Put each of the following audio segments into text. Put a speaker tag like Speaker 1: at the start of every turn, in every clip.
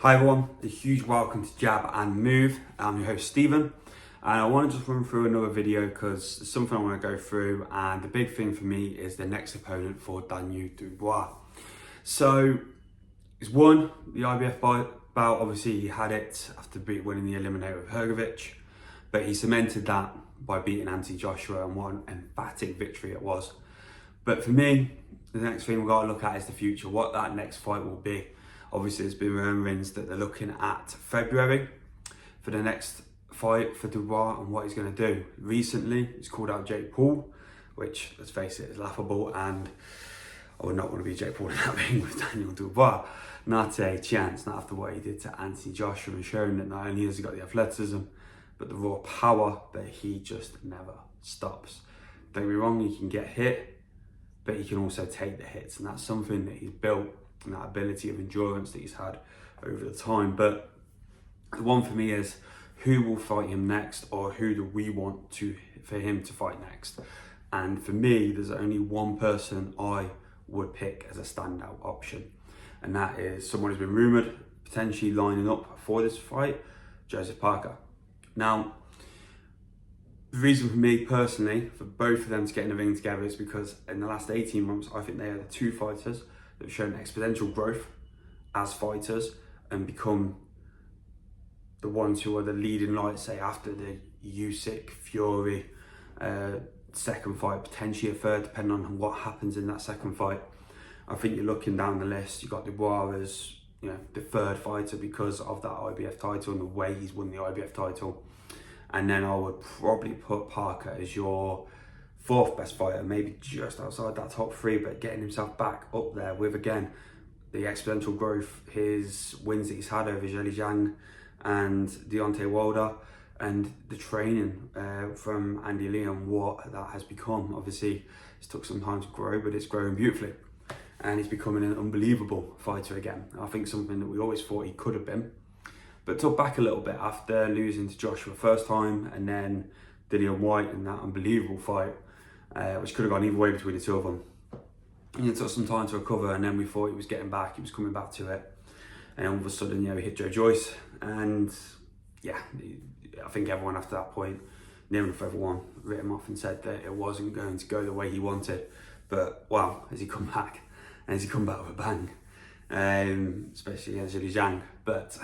Speaker 1: Hi everyone, a huge welcome to Jab and Move. I'm your host Stephen, and I want to just run through another video because there's something I want to go through, and the big thing for me is the next opponent for Daniel Dubois. So he's won the IBF bout. Obviously he had it after winning the eliminator with Hrgovic, but he cemented that by beating Anthony Joshua, and what an emphatic victory it was. But for me, the next thing we've got to look at is the future, what that next fight will be. Obviously, there's been rumors that they're looking at February for the next fight for Dubois and what he's going to do. Recently, he's called out Jake Paul, which, let's face it, is laughable, and I would not want to be Jake Paul in that ring with Daniel Dubois. Not a chance, not after what he did to Anthony Joshua and showing that not only has he got the athleticism, but the raw power that he just never stops. Don't get me wrong, he can get hit, but he can also take the hits, and that's something that he's built, and that ability of endurance that he's had over the time. But the one for me is, who will fight him next, or who do we want for him to fight next? And for me, there's only one person I would pick as a standout option, and that is someone who's been rumoured potentially lining up for this fight, Joseph Parker. Now, the reason for me personally, for both of them to get in the ring together, is because in the last 18 months, I think they are the two fighters that have shown exponential growth as fighters and become the ones who are the leading lights, say, after the Usyk Fury second fight, potentially a third, depending on what happens in that second fight. I think you're looking down the list, you've got Dubois as, the third fighter because of that IBF title and the way he's won the IBF title. And then I would probably put Parker as your fourth best fighter, maybe just outside that top three, but getting himself back up there with, again, the exponential growth, his wins that he's had over Zhilei Zhang and Deontay Wilder, and the training from Andy Lee and what that has become. Obviously, it's took some time to grow, but it's growing beautifully. And he's becoming an unbelievable fighter again. I think something that we always thought he could have been. But took back a little bit after losing to Joshua first time, and then Dillian White in that unbelievable fight, which could have gone either way between the two of them. And it took some time to recover, and then we thought he was getting back, he was coming back to it. And all of a sudden, he hit Joe Joyce. And yeah, I think everyone after that point, near enough everyone, writ him off and said that it wasn't going to go the way he wanted. But wow, has he come back? And has he come back with a bang? Especially against Zhilei Zhang. But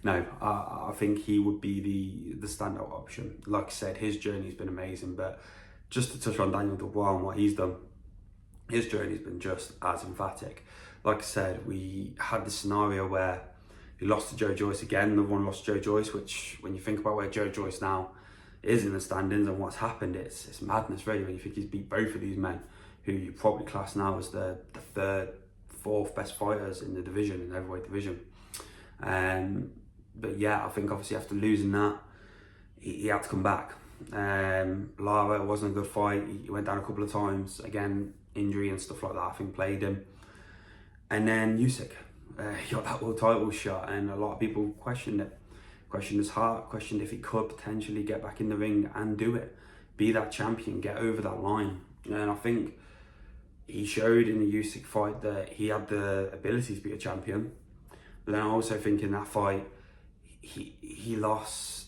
Speaker 1: no, I think he would be the standout option. Like I said, his journey's been amazing, but just to touch on Daniel Dubois and what he's done, his journey's been just as emphatic. Like I said, we had this scenario where he lost to Joe Joyce again, another one lost to Joe Joyce, which when you think about where Joe Joyce now is in the standings and what's happened, it's madness really, when you think he's beat both of these men, who you probably class now as the third, fourth best fighters in the division, in the heavyweight division. But yeah, I think obviously after losing that, he had to come back. Lara, it wasn't a good fight. He went down a couple of times. Again, injury and stuff like that, I think, played him. And then Usyk, he got that world title shot, and a lot of people questioned it. Questioned his heart, questioned if he could potentially get back in the ring and do it. Be that champion, get over that line. And I think he showed in the Usyk fight that he had the ability to be a champion. But then I also think in that fight, he lost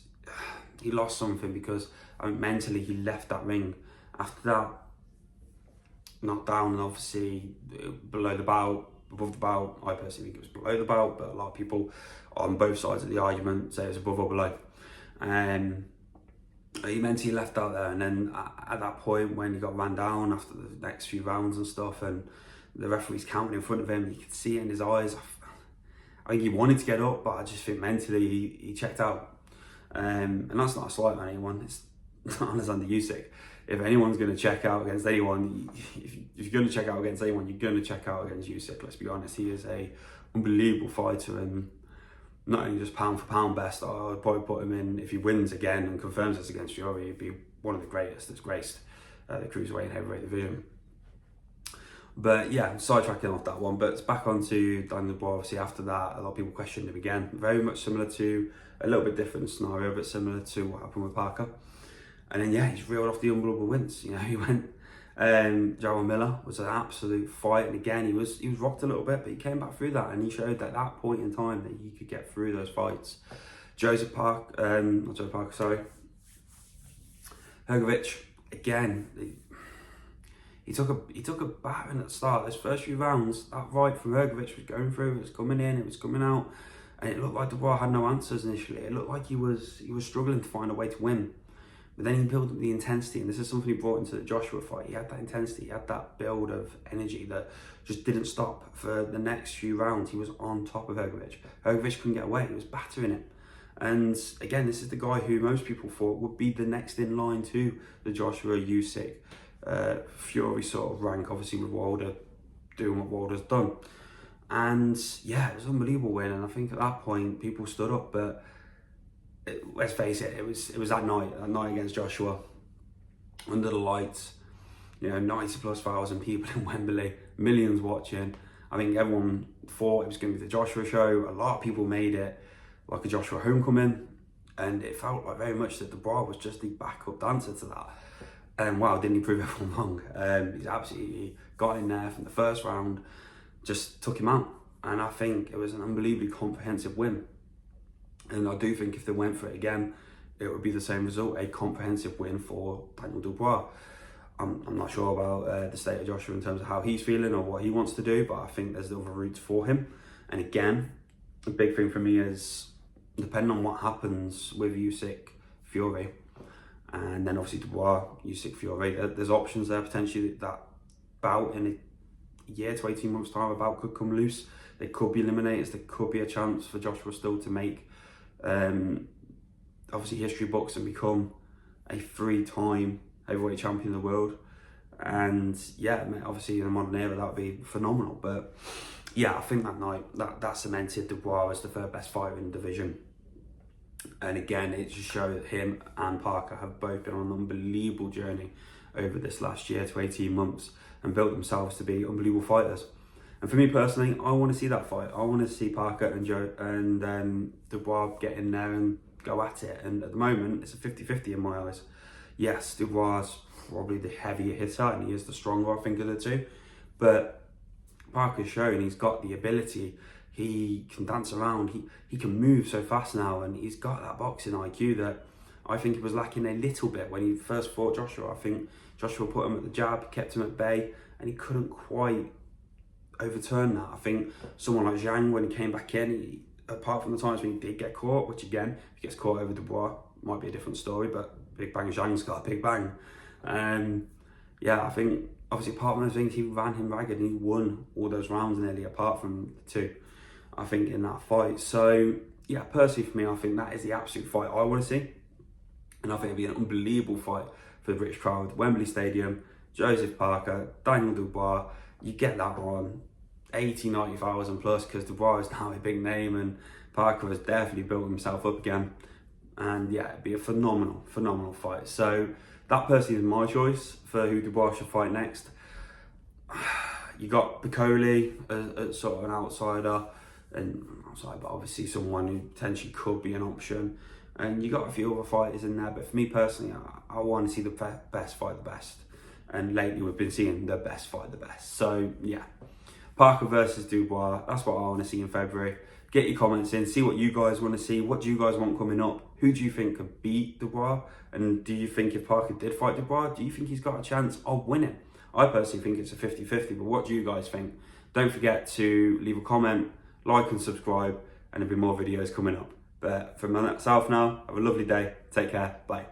Speaker 1: something, because I mean, mentally he left that ring after that knockdown, and obviously below the belt, above the belt. I personally think it was below the belt, but a lot of people on both sides of the argument say it was above or below. He mentally left out there, and then at that point when he got ran down after the next few rounds and stuff, and the referee's counting in front of him, you could see it in his eyes. I think he wanted to get up, but I just think mentally he checked out. And that's not a slight on anyone. It's not Alexander Usyk. If anyone's going to check out against anyone, if you're going to check out against anyone, you're going to check out against Usyk. Let's be honest, he is a unbelievable fighter, and not only just pound for pound best. I would probably put him in, if he wins again and confirms this against Fury, he'd be one of the greatest that's graced the cruiserweight and heavyweight division. But yeah, sidetracking off that one, but it's back onto Daniel Dubois. Obviously after that, a lot of people questioned him again. Very much similar to, a little bit different scenario, but similar to what happened with Parker. And then yeah, he's reeled off the unbelievable wins. He went Jarrell Miller was an absolute fight, and again he was rocked a little bit, but he came back through that, and he showed that at that point in time that he could get through those fights. Hrgović, again, he took a battering at the start. Those first few rounds, that right from Hrgović was going through, it was coming in, it was coming out, and it looked like Dubois had no answers initially. It looked like he was struggling to find a way to win. But then he built up the intensity, and this is something he brought into the Joshua fight. He had that intensity, he had that build of energy that just didn't stop for the next few rounds. He was on top of Hrgović. Hrgović couldn't get away, he was battering it. And again, this is the guy who most people thought would be the next in line to the Joshua Usyk Fury sort of rank, obviously with Wilder doing what Wilder's done. And yeah, it was an unbelievable win, and I think at that point people stood up, but let's face it, it was that night against Joshua, under the lights, 90 plus thousand people in Wembley, millions watching. I think everyone thought it was going to be the Joshua show. A lot of people made it like a Joshua homecoming, and it felt like very much that Dubois was just the backup dancer to that. And wow, didn't he prove everyone wrong? He's absolutely got in there from the first round, just took him out, and I think it was an unbelievably comprehensive win. And I do think if they went for it again, it would be the same result, a comprehensive win for Daniel Dubois. I'm not sure about the state of Joshua in terms of how he's feeling or what he wants to do, but I think there's other routes for him. And again, the big thing for me is, depending on what happens with Usyk Fury, and then obviously Dubois, Usyk Fury, there's options there potentially. That bout in a year to 18 months time, a bout could come loose. They could be eliminators. There could be a chance for Joshua still to make obviously history books and become a 3-time heavyweight champion of the world. And yeah, obviously in the modern era that would be phenomenal. But yeah, I think that night that cemented Dubois as the third best fighter in the division. And again, it just showed that him and Parker have both been on an unbelievable journey over this last year to 18 months and built themselves to be unbelievable fighters. And for me personally, I want to see that fight. I want to see Parker and Dubois get in there and go at it. And at the moment, it's a 50-50 in my eyes. Yes, Dubois is probably the heavier hitter, and he is the stronger, I think, of the two. But Parker's shown he's got the ability. He can dance around. He can move so fast now, and he's got that boxing IQ that I think he was lacking a little bit when he first fought Joshua. I think Joshua put him at the jab, kept him at bay, and he couldn't quite overturn that. I think someone like Zhang, when he came back in, apart from the times when he did get caught, which again, if he gets caught over Dubois, might be a different story, but Big Bang Zhang's got a big bang. Yeah, I think obviously apart from those things, he ran him ragged and he won all those rounds nearly, apart from the two, I think, in that fight. So yeah, personally for me, I think that is the absolute fight I want to see. And I think it'll be an unbelievable fight for the British crowd. Wembley Stadium, Joseph Parker, Daniel Dubois, you get that on 80, 90,000 plus, because Dubois is now a big name and Parker has definitely built himself up again. And yeah, it'd be a phenomenal fight. So that personally is my choice for who Dubois should fight next. You got Piccoli as sort of an outsider, but obviously someone who potentially could be an option. And you got a few other fighters in there, but for me personally, I want to see the best fight the best. And lately we've been seeing the best fight the best. So yeah, Parker versus Dubois, that's what I want to see in February. Get your comments in, see what you guys want to see. What do you guys want coming up? Who do you think could beat Dubois? And do you think if Parker did fight Dubois, do you think he's got a chance of winning? I personally think it's a 50-50, but what do you guys think? Don't forget to leave a comment, like and subscribe, and there'll be more videos coming up. But from myself now, have a lovely day. Take care. Bye.